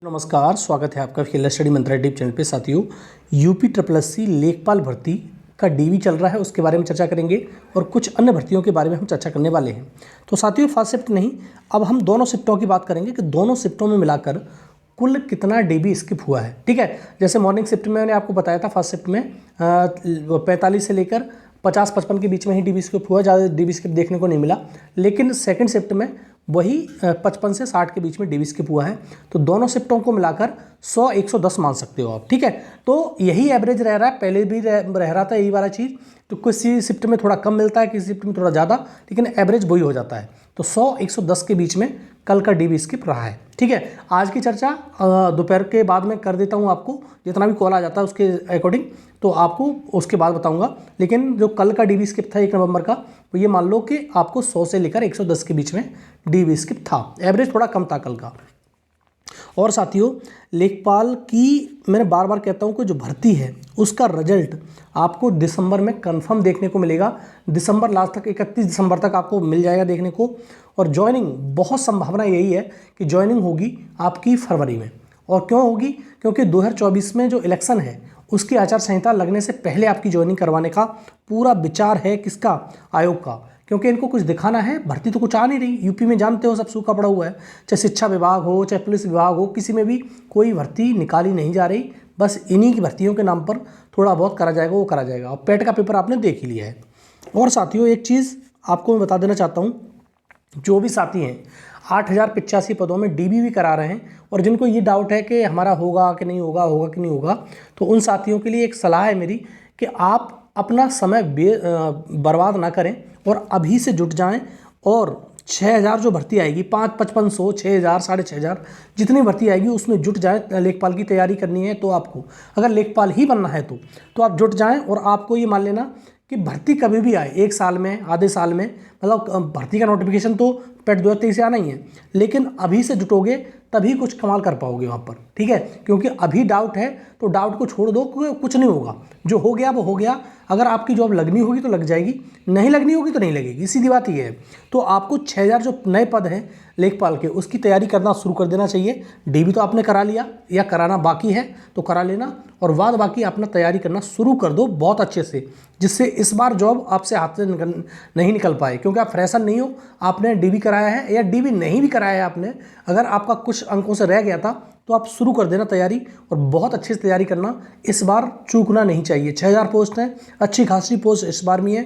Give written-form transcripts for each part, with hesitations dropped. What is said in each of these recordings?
नमस्कार, स्वागत है आपका खेल स्टडी मंत्रा यूट्यूब चैनल पे। साथियों, यूपी ट्रिपल एस सी लेखपाल भर्ती का डीवी चल रहा है, उसके बारे में चर्चा करेंगे और कुछ अन्य भर्तियों के बारे में हम चर्चा करने वाले हैं। तो साथियों, फर्स्ट शिफ्ट नहीं, अब हम दोनों शिफ्टों की बात करेंगे कि दोनों शिफ्टों में मिलाकर कुल कितना डीबी स्किप हुआ है। ठीक है, जैसे मॉर्निंग शिफ्ट में मैंने आपको बताया था, फर्स्ट शिफ्ट में 45 से लेकर 50-55 के बीच में ही डीबी स्किप हुआ, ज़्यादा डीबी स्किप देखने को नहीं मिला। लेकिन सेकंड शिफ्ट में वही 55 से 60 के बीच में डीबी स्किप हुआ है। तो दोनों शिफ्टों को मिलाकर 100-110 मान सकते हो आप। ठीक है, तो यही एवरेज रह रहा है, पहले भी रह रहा था यही वाला चीज़। तो किसी शिफ्ट में थोड़ा कम मिलता है, किसी शिफ्ट में थोड़ा ज़्यादा, लेकिन एवरेज वही हो जाता है। तो 100-110 के बीच में कल का डीबी स्किप रहा है। ठीक है, आज की चर्चा दोपहर के बाद में कर देता हूँ, आपको जितना भी कॉल आ जाता है उसके अकॉर्डिंग, तो आपको उसके बाद बताऊंगा। लेकिन जो कल का डीबी स्किप था 1 नवंबर का, तो ये मान लो कि आपको 100 से लेकर 110 के बीच में डीबी स्किप था। एवरेज थोड़ा कम था कल का। और साथियों, लेखपाल की मैंने बार बार कहता हूँ कि जो भर्ती है उसका रिजल्ट आपको दिसंबर में कंफर्म देखने को मिलेगा। दिसंबर लास्ट तक, 31 दिसंबर तक आपको मिल जाएगा देखने को। और ज्वाइनिंग, बहुत संभावना यही है कि ज्वाइनिंग होगी आपकी फरवरी में। और क्यों होगी? क्योंकि 2024 में जो इलेक्शन है उसकी आचार संहिता लगने से पहले आपकी ज्वाइनिंग करवाने का पूरा विचार है। किसका? आयोग का। क्योंकि इनको कुछ दिखाना है, भर्ती तो कुछ आ नहीं रही। यूपी में जानते हो सब सूखा पड़ा हुआ है, चाहे शिक्षा विभाग हो, चाहे पुलिस विभाग हो, किसी में भी कोई भर्ती निकाली नहीं जा रही। बस इन्हीं की भर्तियों के नाम पर थोड़ा बहुत करा जाएगा, वो करा जाएगा। और पेट का पेपर आपने देख ही लिया है। और साथियों, एक चीज़ आपको मैं बता देना चाहता हूँ, जो भी साथी हैं 8085 पदों में डीबी भी करा रहे हैं और जिनको ये डाउट है कि हमारा होगा कि नहीं होगा, होगा कि नहीं होगा, तो उन साथियों के लिए एक सलाह है मेरी कि आप अपना समय बर्बाद ना करें और अभी से जुट जाएं। और 6000 जो भर्ती आएगी, 5500, 6000, 6500 जितनी भर्ती आएगी उसमें जुट जाएं। लेखपाल की तैयारी करनी है तो आपको, अगर लेखपाल ही बनना है तो आप जुट जाएं। और आपको ये मान लेना कि भर्ती कभी भी आए, 1 साल में, आधे साल में, मतलब भर्ती का नोटिफिकेशन तो पेट 2023 से आना ही है, लेकिन अभी से जुटोगे तभी कुछ कमाल कर पाओगे वहाँ पर। ठीक है, क्योंकि अभी डाउट है तो डाउट को छोड़ दो, कुछ नहीं होगा। जो हो गया वो हो गया। अगर आपकी जॉब लगनी होगी तो लग जाएगी, नहीं लगनी होगी तो नहीं लगेगी, सीधी बात ये है। तो आपको 6000 जो नए पद हैं लेखपाल के, उसकी तैयारी करना शुरू कर देना चाहिए। डीबी तो आपने करा लिया या कराना बाकी है तो करा लेना, और बाद बाकी अपना तैयारी करना शुरू कर दो बहुत अच्छे से, जिससे इस बार जॉब आपसे हाथ से नहीं निकल पाए। क्योंकि आप फ्रेशर नहीं हो, आपने डीबी कराया है या डीबी नहीं भी कराया है आपने, अगर आपका कुछ अंकों से रह गया था तो आप शुरू कर देना तैयारी, और बहुत अच्छे से तैयारी करना। इस बार चूकना नहीं चाहिए। 6000 पोस्ट हैं, अच्छी खासी पोस्ट इस बार में है।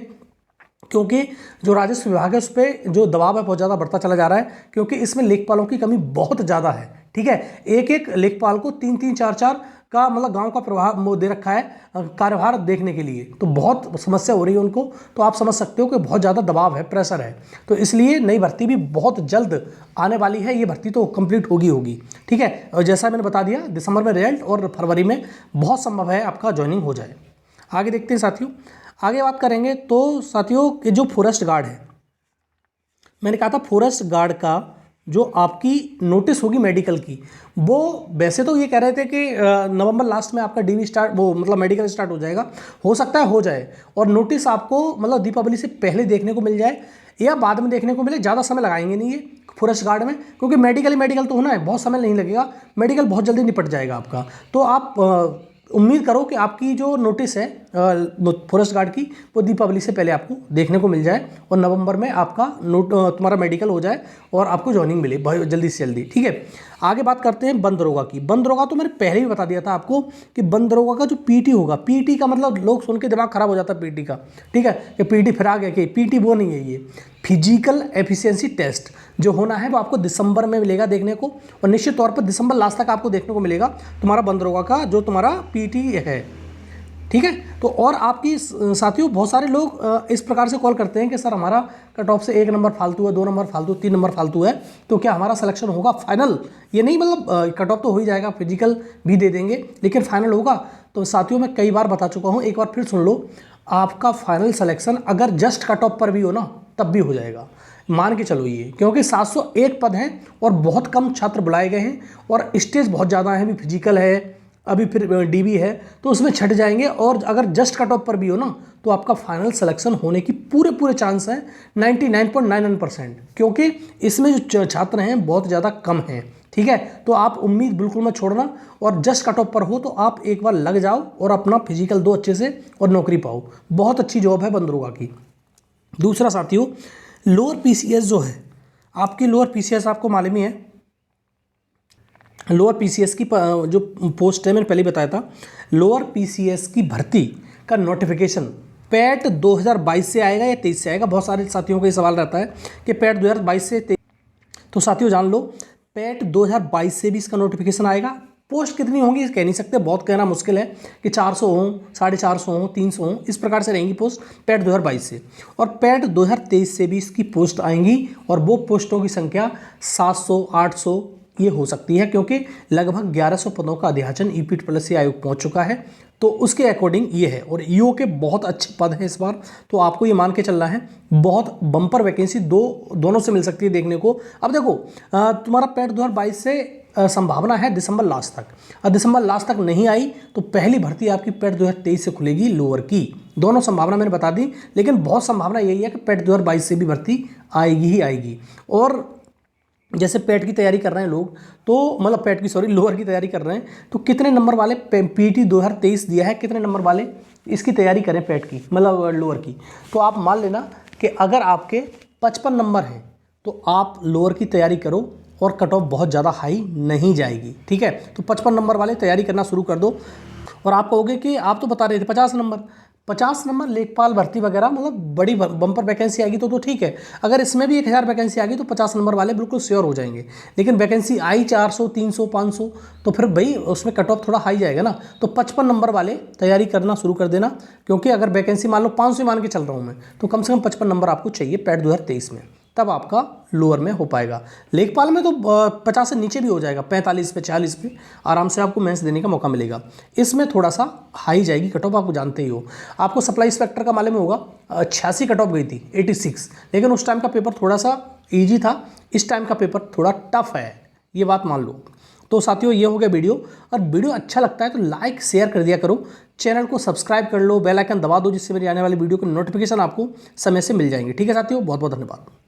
क्योंकि जो राजस्व विभाग है उस पर जो दबाव है बहुत ज़्यादा बढ़ता चला जा रहा है, क्योंकि इसमें लेखपालों की कमी बहुत ज़्यादा है। ठीक है, एक एक लेखपाल को 3-3, 4-4 का मतलब गांव का प्रभाव दे रखा है कार्यभार देखने के लिए, तो बहुत समस्या हो रही है उनको। तो आप समझ सकते हो कि बहुत ज़्यादा दबाव है, प्रेशर है। तो इसलिए नई भर्ती भी बहुत जल्द आने वाली है। ये भर्ती तो कंप्लीट होगी। ठीक है, और जैसा मैंने बता दिया, दिसंबर में रिजल्ट और फरवरी में बहुत संभव है आपका ज्वाइनिंग हो जाए। आगे देखते हैं साथियों, आगे बात करेंगे। तो साथियों, ये जो फॉरेस्ट गार्ड है, मैंने कहा था फॉरेस्ट गार्ड का जो आपकी नोटिस होगी मेडिकल की, वो वैसे तो ये कह रहे थे कि नवंबर लास्ट में आपका डीवी स्टार्ट, वो मतलब मेडिकल स्टार्ट हो जाएगा। हो सकता है हो जाए, और नोटिस आपको मतलब दीपावली से पहले देखने को मिल जाए या बाद में देखने को मिले। ज़्यादा समय लगाएंगे नहीं ये फॉरेस्ट गार्ड में, क्योंकि मेडिकल तो होना है, बहुत समय नहीं लगेगा। मेडिकल बहुत जल्दी निपट जाएगा आपका। तो आप उम्मीद करो कि आपकी जो नोटिस है फॉरेस्ट गार्ड की, वो दीपावली से पहले आपको देखने को मिल जाए और नवंबर में आपका तुम्हारा मेडिकल हो जाए और आपको ज्वाइनिंग मिले बहुत जल्दी से जल्दी। ठीक है, आगे बात करते हैं बंद दरोगा की। बंद दरोगा तो मैंने पहले ही बता दिया था आपको कि बंद दरोगा का जो पीटी होगा, पीटी का मतलब लोग सुन के दिमाग खराब हो जाता है पीटी का। ठीक है, कि पीटी फिर आ गया कि पीटी वो नहीं है, ये फिजिकल एफिशिएंसी टेस्ट जो होना है वो आपको दिसंबर में मिलेगा देखने को, और निश्चित तौर पर दिसंबर लास्ट तक आपको देखने को मिलेगा तुम्हारा बंद दरोगा का जो तुम्हारा पीटी है। ठीक है, तो और आपकी साथियों, बहुत सारे लोग इस प्रकार से कॉल करते हैं कि सर हमारा कट ऑफ से 1 नंबर फालतू है, 2 नंबर फालतू, 3 नंबर फालतू है, तो क्या हमारा सिलेक्शन होगा फाइनल? ये नहीं, मतलब कट ऑफ तो हो ही जाएगा, फिजिकल भी दे देंगे, लेकिन फाइनल होगा? तो साथियों, मैं कई बार बता चुका हूँ, एक बार फिर सुन लो, आपका फाइनल सिलेक्शन अगर जस्ट कट ऑफ पर भी हो ना, तब भी हो जाएगा। मान के चलो ये, क्योंकि 701 पद हैं और बहुत कम छात्र बुलाए गए हैं और स्टेज बहुत ज़्यादा है, भी फिजिकल है, अभी फिर डीबी है, तो उसमें छट जाएंगे। और अगर जस्ट कट ऑफ पर भी हो ना, तो आपका फाइनल सिलेक्शन होने की पूरे चांस हैं 99.99%, क्योंकि इसमें जो छात्र हैं बहुत ज़्यादा कम हैं। ठीक है, तो आप उम्मीद बिल्कुल मत छोड़ना, और जस्ट कट ऑफ पर हो तो आप एक बार लग जाओ और अपना फिजिकल दो अच्छे से और नौकरी पाओ। बहुत अच्छी जॉब है बंदरोगा की। दूसरा साथियों, लोअर पीसीएस जो है आपकी, लोअर पीसीएस आपको मालूम ही है, लोअर पीसीएस की जो पोस्ट है मैंने पहले बताया था, लोअर पीसीएस की भर्ती का नोटिफिकेशन पैट 2022 से आएगा या 23 से आएगा। बहुत सारे साथियों का ये सवाल रहता है कि पैट 2022 से 23, तो साथियों जान लो पैट 2022 से भी इसका नोटिफिकेशन आएगा। पोस्ट कितनी होंगी कह नहीं सकते, बहुत कहना मुश्किल है कि 400 हों, 450 हों, 300 हों, इस प्रकार से रहेंगी पोस्ट पैट 2022 से। और पैट 2023 से भी इसकी पोस्ट आएंगी, और वो पोस्टों की संख्या 700, 800 ये हो सकती है, क्योंकि लगभग 1100 पदों का अध्याचन यूपीट्रिपलएससी आयोग पहुंच चुका है। तो उसके अकॉर्डिंग ये है, और ईओ के बहुत अच्छे पद हैं इस बार, तो आपको ये मान के चलना है बहुत बम्पर वैकेंसी दोनों से मिल सकती है देखने को। अब देखो तुम्हारा पैट 2022 से संभावना है दिसंबर लास्ट तक, और दिसंबर लास्ट तक नहीं आई तो पहली भर्ती आपकी पैट 2023 से खुलेगी लोअर की। दोनों संभावना मैंने बता दी, लेकिन बहुत संभावना यही है कि पैट 2022 से भी भर्ती आएगी ही आएगी। और जैसे पैट की तैयारी कर रहे हैं लोग, तो मतलब पैट की सॉरी लोअर की तैयारी कर रहे हैं, तो कितने नंबर वाले पीटी 2023 दिया है, कितने नंबर वाले इसकी तैयारी करें पैट की मतलब लोअर की, तो आप मान लेना कि अगर आपके 55 नंबर हैं तो आप लोअर की तैयारी करो, और कट ऑफ बहुत ज़्यादा हाई नहीं जाएगी। ठीक है, तो 55 नंबर वाले तैयारी करना शुरू कर दो। और आप कहोगे कि आप तो बता रहे थे 50 नंबर लेखपाल भर्ती वगैरह मतलब बड़ी बम्पर वैकेंसी आएगी तो ठीक है। अगर इसमें भी 1000 वैकेंसी आ गई तो 50 नंबर वाले बिल्कुल श्योर हो जाएंगे। लेकिन वैकेंसी आई 400, 300, 500, तो फिर भाई उसमें कट ऑफ थोड़ा हाई जाएगा ना। तो 55 नंबर वाले तैयारी करना शुरू कर देना, क्योंकि अगर वैकेंसी मान लो 500 मान के चल रहा हूँ मैं, तो कम से कम 55 नंबर आपको चाहिए पैट 2023 में, तब आपका लोअर में हो पाएगा। लेखपाल में तो 50 से नीचे भी हो जाएगा, 45 पे 40 पे आराम से आपको मेंस देने का मौका मिलेगा। इसमें थोड़ा सा हाई जाएगी कट ऑफ, आपको जानते ही हो। आपको सप्लाई इंस्पेक्टर का मालूम होगा 86 कट ऑफ गई थी 86, लेकिन उस टाइम का पेपर थोड़ा सा ईजी था, इस टाइम का पेपर थोड़ा टफ है, ये बात मान लो। तो साथियों ये हो गया वीडियो, और वीडियो अच्छा लगता है तो लाइक शेयर कर दिया करो, चैनल को सब्सक्राइब कर लो, बेल आइकन दबा दो, जिससे मेरी आने वाली वीडियो के नोटिफिकेशन आपको समय से मिल जाएंगे। ठीक है साथियों, बहुत बहुत धन्यवाद।